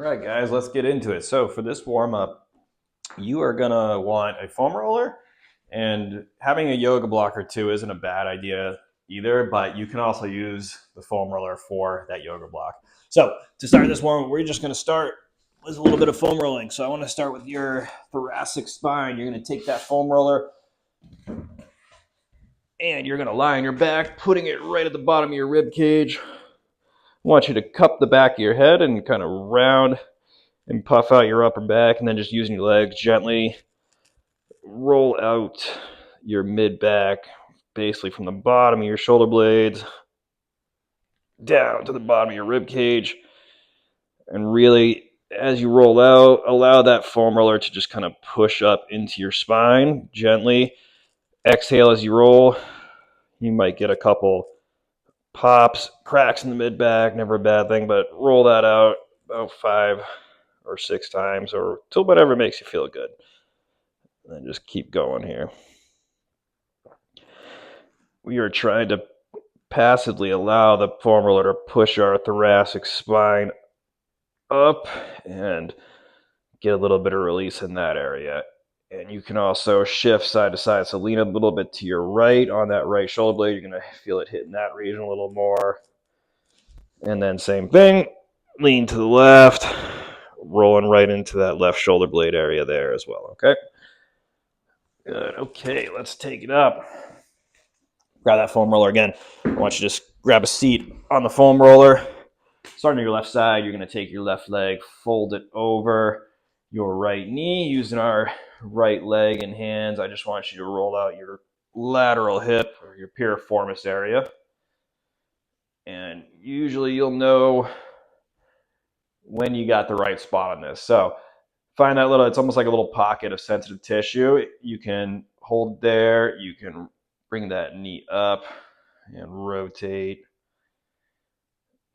All right, guys, let's get into it. So for this warm up, you are gonna want a foam roller, and having a yoga blocker too isn't a bad idea either. But you can also use the foam roller for that yoga block. So to start this warm up, we're just gonna start with a little bit of foam rolling. So I want to start with your thoracic spine. You're gonna take that foam roller and you're gonna lie on your back, putting it right at the bottom of your rib cage. I want you to cup the back of your head and kind of round and puff out your upper back, and then just using your legs gently roll out your mid back, basically from the bottom of your shoulder blades down to the bottom of your rib cage. And really, as you roll out, allow that foam roller to just kind of push up into your spine gently. Exhale as you roll. You might get a couple pops, cracks in the mid back, never a bad thing, but roll that out about 5 or 6 times or till whatever makes you feel good. And then just keep going here. We are trying to passively allow the foam roller to push our thoracic spine up and get a little bit of release in that area. And you can also shift side to side. So lean a little bit to your right on that right shoulder blade. You're going to feel it hitting that region a little more. And then same thing, lean to the left, rolling right into that left shoulder blade area there as well. Okay. Good. Okay, let's take it up. Grab that foam roller again. I want you to just grab a seat on the foam roller. Starting on your left side, you're going to take your left leg, fold it over your right knee using our right leg and hands. I just want you to roll out your lateral hip or your piriformis area. And usually you'll know when you got the right spot on this. So find that little, it's almost like a little pocket of sensitive tissue. You can hold there. You can bring that knee up and rotate.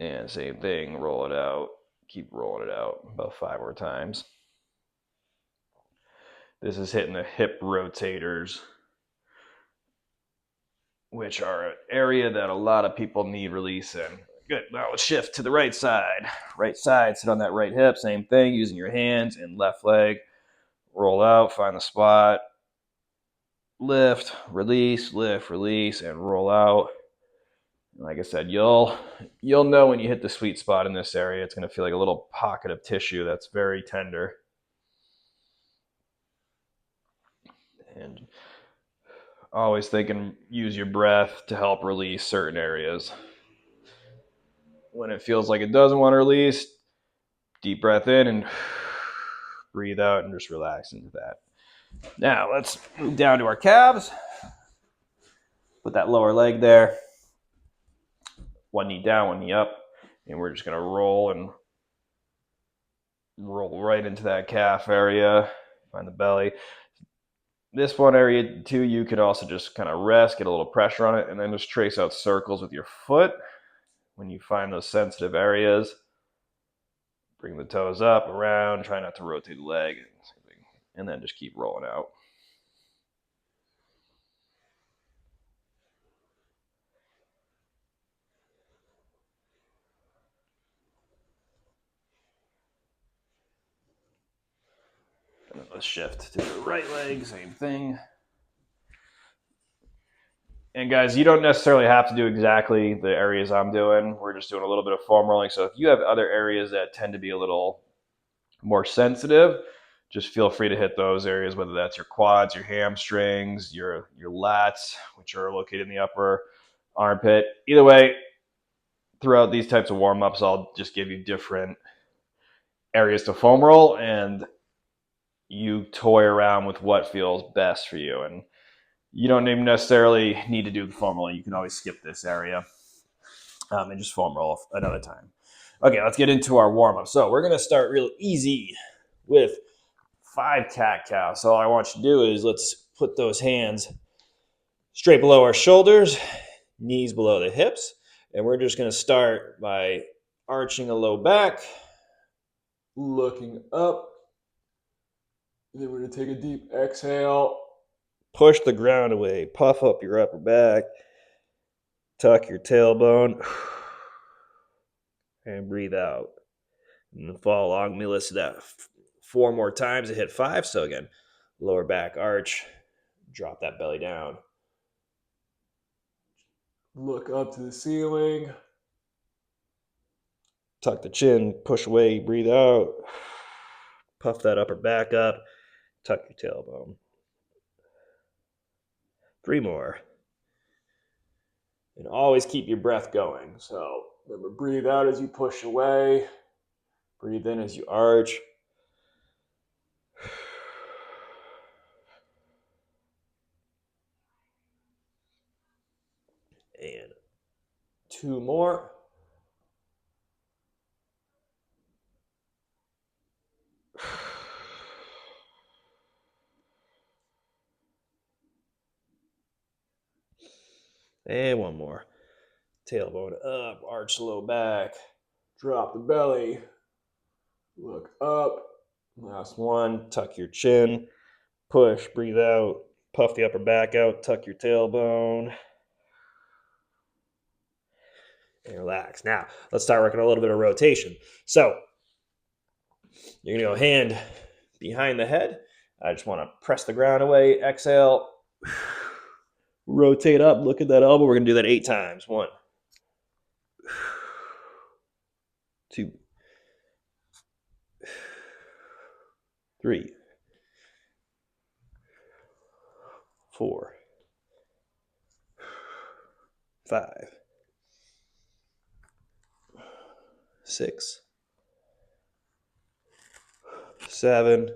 And same thing, roll it out. Keep rolling it out about 5 more times. This is hitting the hip rotators, which are an area that a lot of people need release in. Good. Now let's shift to the right side. Right side, sit on that right hip. Same thing, using your hands and left leg. Roll out, find the spot. Lift, release, and roll out. Like I said, you'll know when you hit the sweet spot in this area. It's going to feel like a little pocket of tissue that's very tender. And always think and use your breath to help release certain areas. When it feels like it doesn't want to release, deep breath in and breathe out and just relax into that. Now let's move down to our calves. Put that lower leg there. One knee down, one knee up. And we're just going to roll right into that calf area. Find the belly. This one area too, you could also just kind of rest, get a little pressure on it, and then just trace out circles with your foot. When you find those sensitive areas, bring the toes up, around, try not to rotate the leg, and then just keep rolling out. And then let's shift to the right leg, same thing. And guys, you don't necessarily have to do exactly the areas I'm doing. We're just doing a little bit of foam rolling. So if you have other areas that tend to be a little more sensitive, just feel free to hit those areas, whether that's your quads, your hamstrings, your lats, which are located in the upper armpit. Either way, throughout these types of warm-ups, I'll just give you different areas to foam roll, and you toy around with what feels best for you. And you don't even necessarily need to do the foam roll. You can always skip this area and just foam roll another time. Okay, let's get into our warm-up. So we're going to start real easy with 5 cat-cows. So all I want you to do is let's put those hands straight below our shoulders, knees below the hips, and we're just going to start by arching a low back, looking up, and then we're going to take a deep exhale, push the ground away, puff up your upper back, tuck your tailbone, and breathe out. And follow along me, listen that 4 more times to hit 5. So again, lower back arch, drop that belly down. Look up to the ceiling. Tuck the chin, push away, breathe out. Puff that upper back up, tuck your tailbone. 3 more. And always keep your breath going. So remember, breathe out as you push away. Breathe in as you arch. And 2 more. And 1 more. Tailbone up, arch low back, drop the belly, look up. Last one, tuck your chin, push, breathe out, puff the upper back out, tuck your tailbone, and relax. Now, let's start working a little bit of rotation. So, you're going to go hand behind the head. I just want to press the ground away, exhale, rotate up, look at that elbow. We're going to do that 8 times. 1, 2, 3, 4, 5, 6, 7,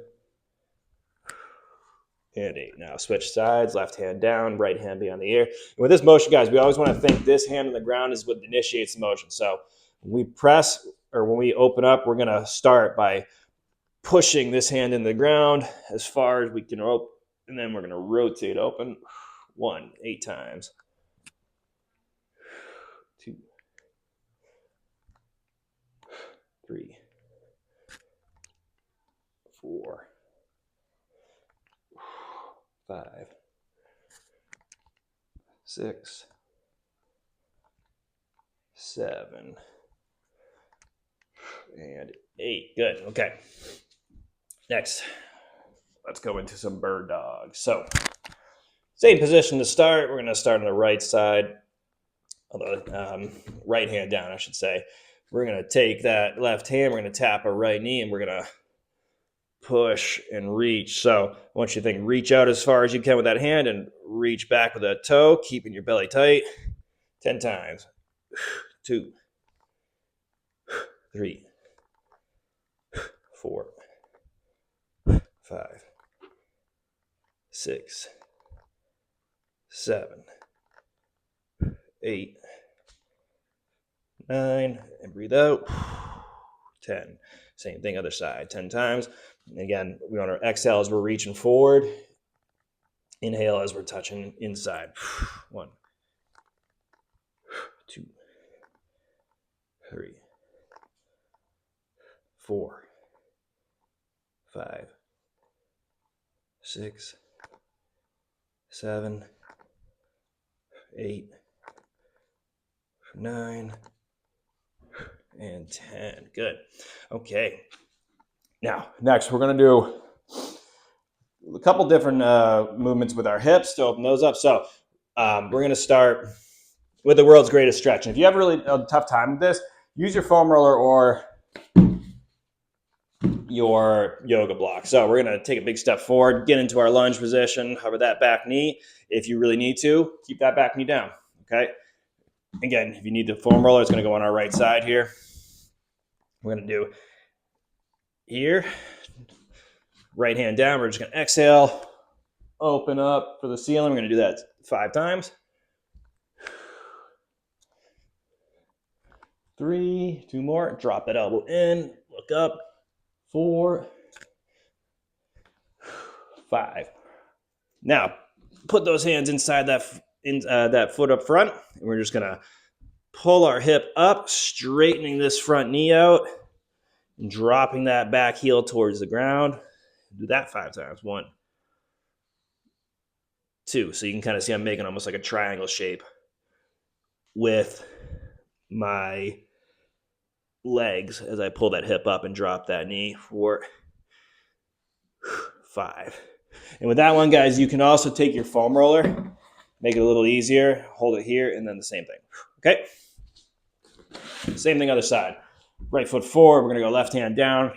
and 8. Now switch sides, left hand down, right hand beyond the ear. And with this motion, guys, we always want to think this hand on the ground is what initiates the motion. So when we press or when we open up, we're going to start by pushing this hand in the ground as far as we can open, and then we're going to rotate open. 1, 8 times. 2, 3, 4, 5, 6, 7, and 8. Good. Okay. Next, let's go into some bird dog. So, same position to start. We're going to start on the right side, although right hand down, I should say. We're going to take that left hand. We're going to tap our right knee, and we're going to push and reach. So I want you to think, reach out as far as you can with that hand and reach back with that toe, keeping your belly tight. 10 times. 2, 3, 4, 5, 6, 7, 8, 9, and breathe out. 10. Same thing, other side. 10 times. And again, we want to exhale as we're reaching forward. Inhale as we're touching inside. 1, 2, 3, 4, 5, 6, 7, 8, 9, and 10. Good. Okay. Now, next we're going to do a couple different movements with our hips to open those up. So we're going to start with the world's greatest stretch. And if you have really a tough time with this, use your foam roller or your yoga block. So we're going to take a big step forward, get into our lunge position, hover that back knee. If you really need to, keep that back knee down. Okay. Again, if you need the foam roller, it's going to go on our right side here. We're going to do here, right hand down. We're just going to exhale, open up for the ceiling. We're going to do that 5 times. 3, 2 more. Drop that elbow in, look up. 4, 5. Now, put those hands inside that foot up front. And we're just going to pull our hip up, straightening this front knee out, and dropping that back heel towards the ground. Do that 5 times. 1, 2. So you can kind of see I'm making almost like a triangle shape with my legs as I pull that hip up and drop that knee. 4, 5. And with that one, guys, you can also take your foam roller, make it a little easier, hold it here, and then the same thing. Okay? Same thing other side. Right foot forward, we're going to go left hand down,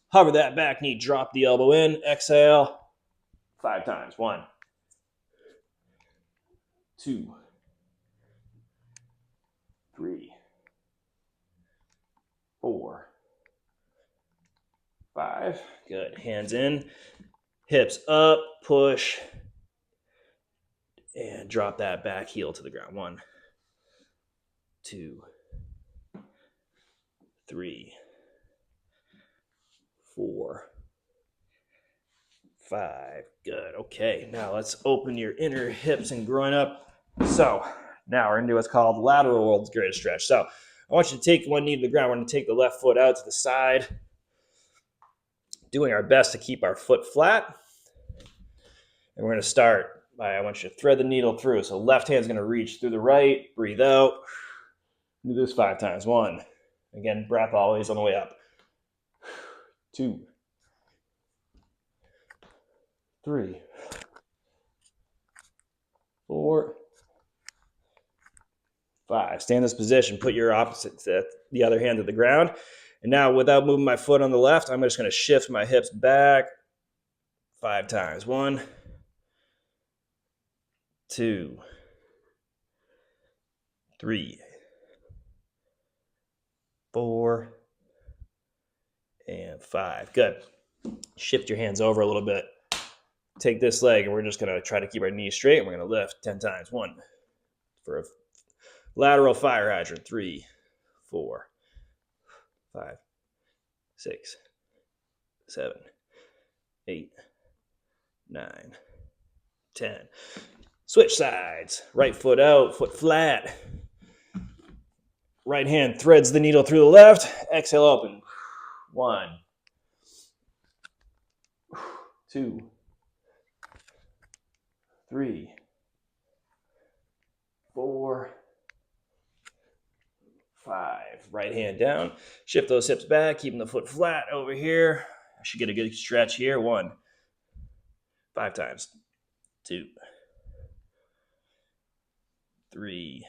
hover that back knee, drop the elbow in, exhale, 5 times. 1, 2, 3, 4, 5. Good. Hands in, hips up, push, and drop that back heel to the ground. 1, 2, 3, 4, 5. Good. Okay. Now let's open your inner hips and groin up. So now we're going to do what's called lateral world's greatest stretch. So I want you to take one knee to the ground. We're going to take the left foot out to the side, doing our best to keep our foot flat. And we're going to start by, I want you to thread the needle through. So left hand's going to reach through the right, breathe out. Do this 5 times. 1. Again, breath always on the way up. 2, 3, 4, 5. Stay in this position. Put your opposite, the other hand to the ground. And now, without moving my foot on the left, I'm just going to shift my hips back 5 times. 1, 2, 3, 4, and 5. Good. Shift your hands over a little bit. Take this leg, and we're just going to try to keep our knees straight, and we're going to lift 10 times. 1, for a lateral fire hydrant. 3, 4, 5, 6, 7, 8, 9, 10. Switch sides. Right foot out, foot flat. Right hand threads the needle through the left. Exhale, open. 1, 2, 3, 4, 5. Right hand down. Shift those hips back, keeping the foot flat over here. I should get a good stretch here. 1, 5 times. 2, 3,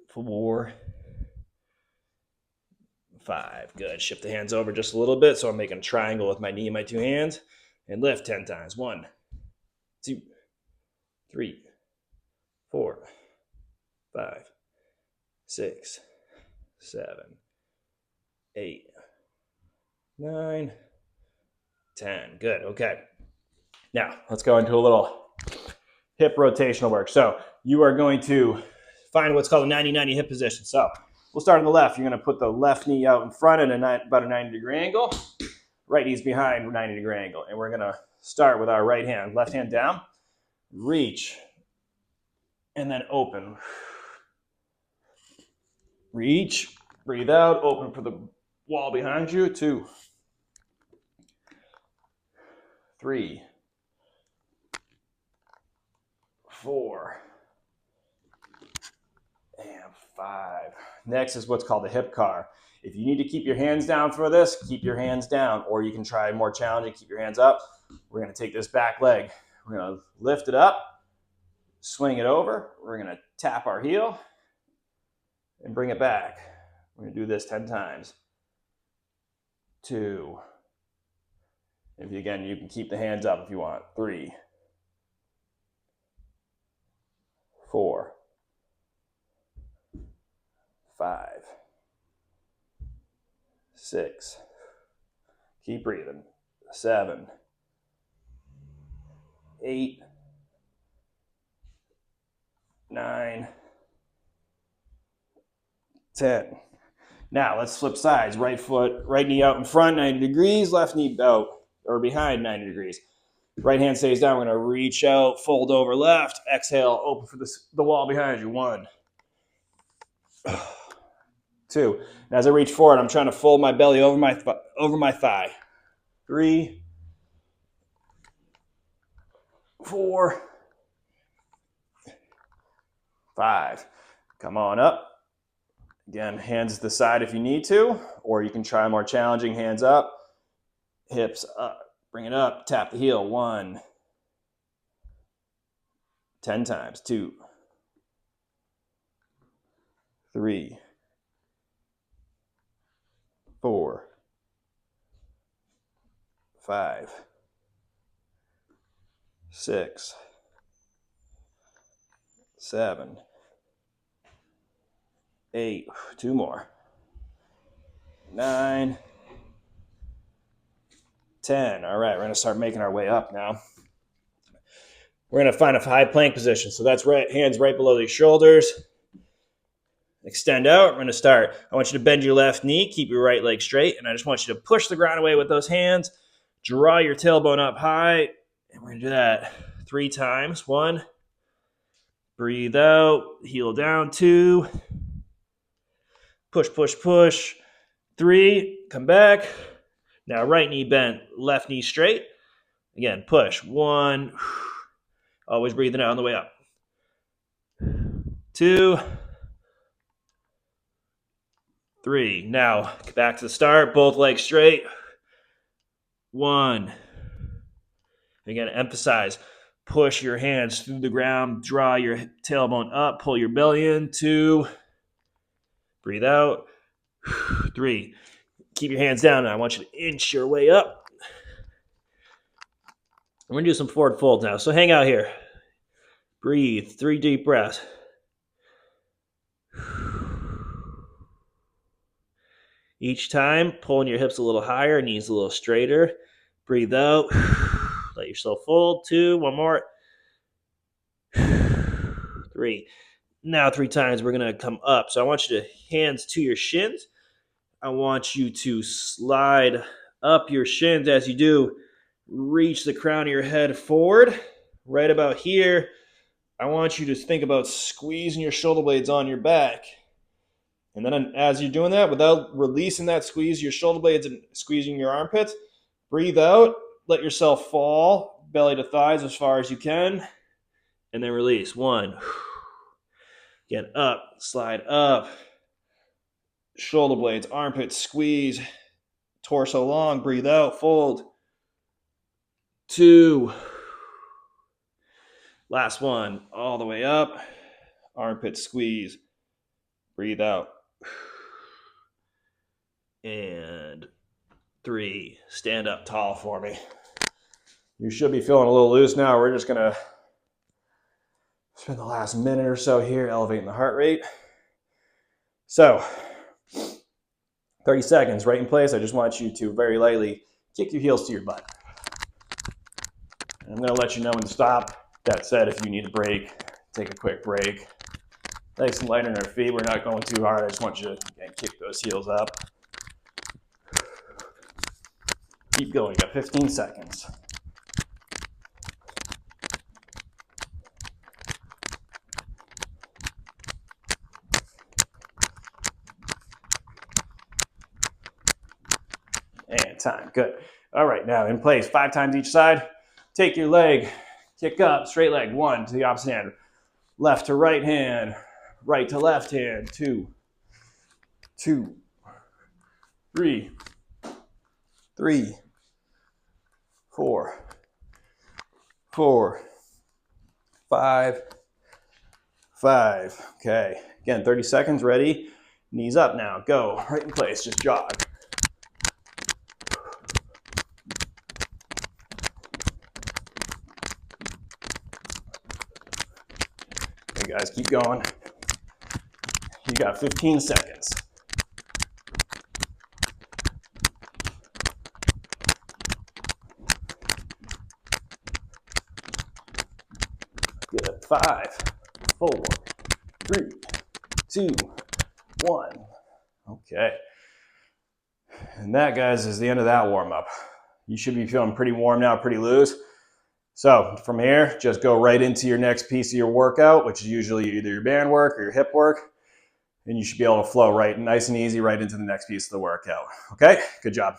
4, 5. Good. Shift the hands over just a little bit. So I'm making a triangle with my knee and my 2 hands. And lift 10 times. 1, 2, 3, 4, 5, 6, 7, 8, 9, 10. Good. Okay. Now let's go into a little hip rotational work. So you are going to find what's called a 90-90 hip position. So we'll start on the left. You're going to put the left knee out in front at about a 90-degree angle. Right knee's behind, 90-degree angle. And we're going to start with our right hand. Left hand down, reach, and then open. Reach, breathe out, open for the wall behind you. 2, 3, 4, and 5. Next is what's called the hip car. If you need to keep your hands down for this, keep your hands down, or you can try more challenging, keep your hands up. We're going to take this back leg. We're going to lift it up, swing it over. We're going to tap our heel and bring it back. We're going to do this 10 times. 2. Again, you can keep the hands up if you want. 3, 4, 5, 6. Keep breathing. 7, 8, 9, 10. Now let's flip sides. Right foot, right knee out in front, 90 degrees. Left knee out or behind 90 degrees. Right hand stays down. We're going to reach out, fold over left. Exhale, open for the wall behind you. 1, 2. And as I reach forward, I'm trying to fold my belly over my thigh. 3, 4, 5. Come on up. Again, hands to the side if you need to, or you can try more challenging, hands up, hips up, bring it up, tap the heel, 1, 10 times, 2, 3, 4, 5, 6, 7, 8, 2 more, 9, 10. All right, we're going to start making our way up now. We're going to find a high plank position. So that's right, hands right below the shoulders. Extend out. We're going to start. I want you to bend your left knee, keep your right leg straight, and I just want you to push the ground away with those hands. Draw your tailbone up high, and we're going to do that 3 times. 1, breathe out, heel down, 2, push, push, push, 3, come back. Now right knee bent, left knee straight. Again, push, 1, always breathing out on the way up. 2, 3. Now back to the start, both legs straight. 1. Again, emphasize, push your hands through the ground, draw your tailbone up, pull your belly in. 2, breathe out. 3, keep your hands down. I want you to inch your way up. We're going to do some forward fold now. So hang out here. Breathe. 3 deep breaths. Each time, pulling your hips a little higher, knees a little straighter. Breathe out. Let yourself fold. 2, 1 more. 3. Now 3 times, we're going to come up. So I want you to hands to your shins. I want you to slide up your shins as you do. Reach the crown of your head forward. Right about here, I want you to think about squeezing your shoulder blades on your back. And then as you're doing that, without releasing that squeeze your shoulder blades and squeezing your armpits, breathe out, let yourself fall, belly to thighs as far as you can, and then release. 1. Again, up, slide up, shoulder blades, armpits, squeeze, torso long, breathe out, fold. 2. Last one, all the way up, armpit squeeze, breathe out. And 3, stand up tall for me. You should be feeling a little loose now. We're just gonna spend the last minute or so here elevating the heart rate. So, 30 seconds, right in place. I just want you to very lightly kick your heels to your butt. I'm gonna let you know when to stop. That said, if you need a break, take a quick break. Nice and light on our feet. We're not going too hard. I just want you to again, kick those heels up. Keep going. You got 15 seconds. And time. Good. All right, now in place. 5 times each side. Take your leg. Kick up. Straight leg. 1 to the opposite hand. Left to right hand. Right to left hand. 2. 2. 3. 3. 4. 4. 5. 5. Okay. Again, 30 seconds. Ready. Knees up now. Go. Right in place. Just jog. Okay, guys, keep going. You got 15 seconds. Good. 5, 4, 3, 2, 1. Okay. And that, guys, is the end of that warm-up. You should be feeling pretty warm now, pretty loose. So from here, just go right into your next piece of your workout, which is usually either your band work or your hip work. And you should be able to flow right nice and easy right into the next piece of the workout. Okay? Good job.